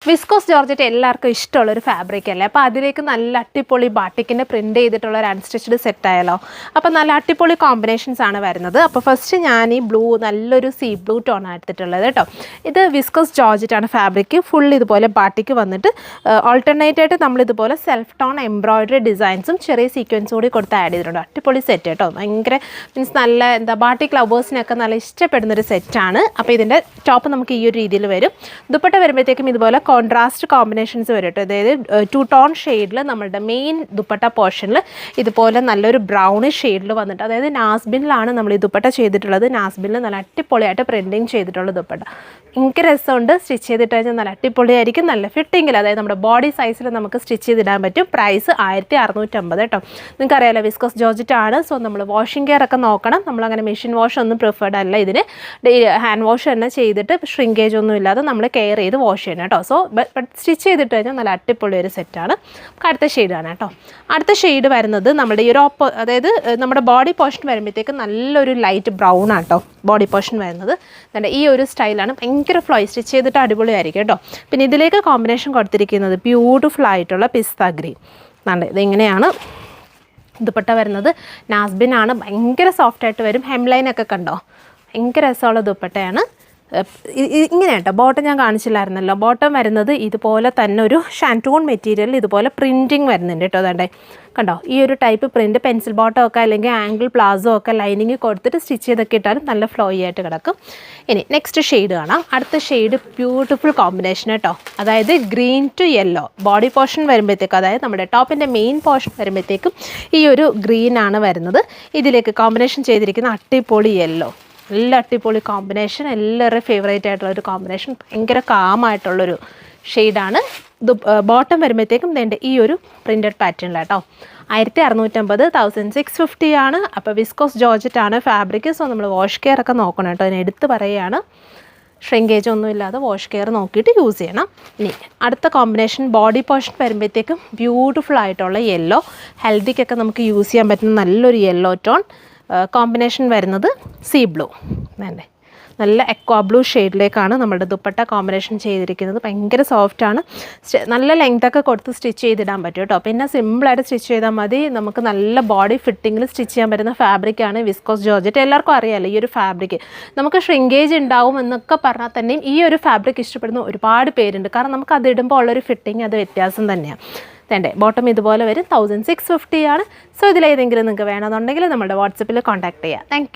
Viscous georgette എല്ലാവർക്കും ഇഷ്ടമുള്ളൊരു fabric അല്ലേ. അപ്പോൾ അതിലേക്ക് നല്ല അടിപൊളി ബാട്ടിക്കിൻ്റെ പ്രിൻറ്റ് ചെയ്തിട്ടുള്ള ഒരു അൺസ്റ്റിച്ച്ഡ് സെറ്റ് ആയാലോ. അപ്പോൾ നല്ല അടിപൊളി കോമ്പിനേഷൻസ് ആണ് വരുന്നത്. അപ്പോൾ ഫസ്റ്റ് ഞാൻ ഈ ബ്ലൂ നല്ലൊരു സീ ബ്ലൂ ടോണാണ് എടുത്തിട്ടുള്ളത് കേട്ടോ. ഇത് വിസ്കോസ് ജോർജറ്റ് ആണ് ഫാബ്രിക്. ഫുൾ ഇതുപോലെ ബാട്ടിക്ക് വന്നിട്ട് ഓൾട്ടർനേറ്റ് ആയിട്ട് നമ്മളിതുപോലെ സെൽഫ് ടോൺ എംബ്രോയിഡറി ഡിസൈൻസും ചെറിയ സീക്വൻസും കൂടി കൊടുത്ത് ആഡ് ചെയ്തിട്ടുണ്ട്. അടിപൊളി സെറ്റ് കേട്ടോ. ഭയങ്കര മീൻസ് നല്ല എന്താ ബാട്ടിക് ലവേഴ്സിനൊക്കെ നല്ല ഇഷ്ടപ്പെടുന്നൊരു സെറ്റാണ്. അപ്പോൾ ഇതിൻ്റെ ടോപ്പ് നമുക്ക് ഈ ഒരു രീതിയിൽ വരും. ദുപ്പട്ട വരുമ്പോഴത്തേക്കും ഇതുപോലെ കോൺട്രാസ്റ്റ് കോമ്പിനേഷൻസ് വരും കേട്ടോ. അതായത് 2 ടോൺ ഷെയ്ഡിൽ നമ്മളുടെ മെയിൻ ദുപ്പട്ട പോർഷനിൽ ഇതുപോലെ നല്ലൊരു ബ്രൗണിഷ് ഷെയ്ഡിൽ വന്നിട്ട്, അതായത് നാസ്ബിനിലാണ് നമ്മൾ ഈ ദുപ്പട്ട ചെയ്തിട്ടുള്ളത്. നാസ്ബിനിൽ നല്ല അടിപൊളിയായിട്ട് പ്രിൻറ്റിങ് ചെയ്തിട്ടുള്ള ദുപ്പട്ട ഭയങ്കര രസമുണ്ട്. സ്റ്റിച്ച് ചെയ്തിട്ട് കഴിഞ്ഞാൽ നല്ല അടിപൊളിയായിരിക്കും. നല്ല ഫിറ്റിങ്ങിൽ, അതായത് നമ്മുടെ ബോഡി സൈസിൽ നമുക്ക് സ്റ്റിച്ച് ചെയ്തിടാൻ പറ്റും. പ്രൈസ് 1650 കേട്ടോ. നിങ്ങൾക്കറിയാലോ വിസ്കോസ് ജോർജറ്റ് ആണ്. സോ നമ്മൾ വാഷിംഗ് കെയർ ഒക്കെ നോക്കണം. നമ്മളങ്ങനെ മെഷീൻ വാഷ് ഒന്നും പ്രിഫേർഡ് അല്ല. ഇതിന് ഹാൻഡ് വാഷ് തന്നെ ചെയ്തിട്ട് ഷ്രിങ്കേജ് ഒന്നും ഇല്ലാതെ നമ്മൾ കെയർ ചെയ്ത് വാഷ് ചെയ്യണം കേട്ടോ. സോ സ്റ്റിച്ച് ചെയ്തിട്ട് കഴിഞ്ഞാൽ നല്ല അടിപൊളി ഒരു സെറ്റാണ്. അടുത്ത ഷെയ്ഡാണ് കേട്ടോ. അടുത്ത ഷെയ്ഡ് വരുന്നത് നമ്മുടെ ഈ ഒരു അതായത് നമ്മുടെ ബോഡി പോർഷൻ വരുമ്പോഴത്തേക്ക് നല്ലൊരു ലൈറ്റ് ബ്രൗൺ ആട്ടോ ബോഡി പോർഷൻ വരുന്നത്. ഈ ഒരു സ്റ്റൈലാണ്. ഭയങ്കര ഫ്ലോയ്, സ്റ്റിച്ച് ചെയ്തിട്ട് അടിപൊളിയായിരിക്കും കേട്ടോ. പിന്നെ ഇതിലേക്ക് കോമ്പിനേഷൻ കൊടുത്തിരിക്കുന്നത് ബ്യൂട്ടിഫുൾ ആയിട്ടുള്ള പിസ്ത ഗ്രീൻ. ഇതിങ്ങനെയാണ് ദുപ്പട്ട വരുന്നത്. നാസ്ബിൻ ആണ്. ഭയങ്കര സോഫ്റ്റായിട്ട് വരും. ഹെംലൈനൊക്കെ കണ്ടോ, ഭയങ്കര രസമുള്ള ദുപ്പട്ടയാണ്. ഇങ്ങനെ കേട്ടോ. ബോട്ടം ഞാൻ കാണിച്ചില്ലായിരുന്നല്ലോ. ബോട്ടം വരുന്നത് ഇതുപോലെ തന്നെ ഒരു ഷാൻറ്റൂൺ മെറ്റീരിയലിൽ ഇതുപോലെ പ്രിൻറ്റിങ് വരുന്നുണ്ട് കേട്ടോ. അതാണ്ടേ കണ്ടോ, ഈ ഒരു ടൈപ്പ് പ്രിൻറ്റ് പെൻസിൽ ബോട്ടം ഒക്കെ അല്ലെങ്കിൽ ആംഗിൾ പ്ലാസോ ഒക്കെ ലൈനിങ് കൊടുത്തിട്ട് സ്റ്റിച്ച് ചെയ്തൊക്കെ ഇട്ടാലും നല്ല ഫ്ലോയി ആയിട്ട് കിടക്കും. ഇനി നെക്സ്റ്റ് ഷെയ്ഡ് കാണാം. അടുത്ത ഷെയ്ഡ് ബ്യൂട്ടിഫുൾ കോമ്പിനേഷൻ കേട്ടോ. അതായത് green to yellow body portion വരുമ്പോഴത്തേക്കും, അതായത് നമ്മുടെ ടോപ്പിൻ്റെ മെയിൻ പോർഷൻ വരുമ്പോഴത്തേക്കും ഈ ഒരു ഗ്രീനാണ് വരുന്നത്. ഇതിലേക്ക് കോമ്പിനേഷൻ ചെയ്തിരിക്കുന്ന അടിപൊളി യെല്ലോ, നല്ല അടിപൊളി കോമ്പിനേഷൻ. എല്ലാവരുടെയും ഫേവറേറ്റ് ആയിട്ടുള്ളൊരു കോമ്പിനേഷൻ. ഭയങ്കര കാമായിട്ടുള്ളൊരു ഷെയ്ഡാണ്. ബോട്ടം വരുമ്പോഴത്തേക്കും വേണ്ട ഈ ഒരു പ്രിൻറ്റഡ് പാറ്റേണിലാട്ടോ. 1650, 1650 ആണ്. അപ്പോൾ വിസ്കോസ് ജോർജറ്റ് ആണ് ഫാബ്രിക്. സോ നമ്മൾ വാഷ് കെയർ ഒക്കെ നോക്കണം കേട്ടോ. അതിന് എടുത്ത് പറയുകയാണ്, ഷ്രിങ്കേജ് ഒന്നും ഇല്ലാതെ വാഷ് കെയർ നോക്കിയിട്ട് യൂസ് ചെയ്യണം. ഇനി അടുത്ത കോമ്പിനേഷൻ ബോഡി പോർഷൻ വരുമ്പോഴത്തേക്കും ബ്യൂട്ടിഫുൾ ആയിട്ടുള്ള യെല്ലോ, ഹെൽത്തിക്കൊക്കെ നമുക്ക് യൂസ് ചെയ്യാൻ പറ്റുന്ന നല്ലൊരു യെല്ലോ ടോൺ. കോമ്പിനേഷൻ വരുന്നത് സീ ബ്ലൂ. വേണ്ടേ, നല്ല എക്വാ ബ്ലൂ ഷെയ്ഡിലേക്കാണ് നമ്മുടെ ദുപ്പട്ട കോമ്പിനേഷൻ ചെയ്തിരിക്കുന്നത്. ഭയങ്കര സോഫ്റ്റാണ്. നല്ല ലെങ്ത്തൊക്കെ കൊടുത്ത് സ്റ്റിച്ച് ചെയ്തിടാൻ പറ്റും കേട്ടോ. പിന്നെ സിമ്പിളായിട്ട് സ്റ്റിച്ച് ചെയ്താൽ മതി. നമുക്ക് നല്ല ബോഡി ഫിറ്റിങ്ങിൽ സ്റ്റിച്ച് ചെയ്യാൻ പറ്റുന്ന ഫാബ്രിക്കാണ് വിസ്കോസ് ജോർജറ്റ്. എല്ലാവർക്കും അറിയാമല്ലോ ഈ ഒരു ഫാബ്രിക്. നമുക്ക് ഷ്രിങ്കേജ് ഉണ്ടാവും എന്നൊക്കെ പറഞ്ഞാൽ തന്നെയും ഈ ഒരു ഫാബ്രിക് ഇഷ്ടപ്പെടുന്ന ഒരുപാട് പേരുണ്ട്. കാരണം നമുക്ക് അത് ഇടുമ്പോൾ ഉള്ളൊരു ഫിറ്റിങ് അത് വ്യത്യാസം തന്നെയാണ്. വേണ്ടേ, ബോട്ടം ഇതുപോലെ വരും. 1650 ആണ്. സോ ഇതിലേതെങ്കിലും നിങ്ങൾക്ക് വേണമെന്നുണ്ടെങ്കിൽ നമ്മുടെ വാട്സപ്പിൽ കോൺടാക്ട് ചെയ്യാം. താങ്ക്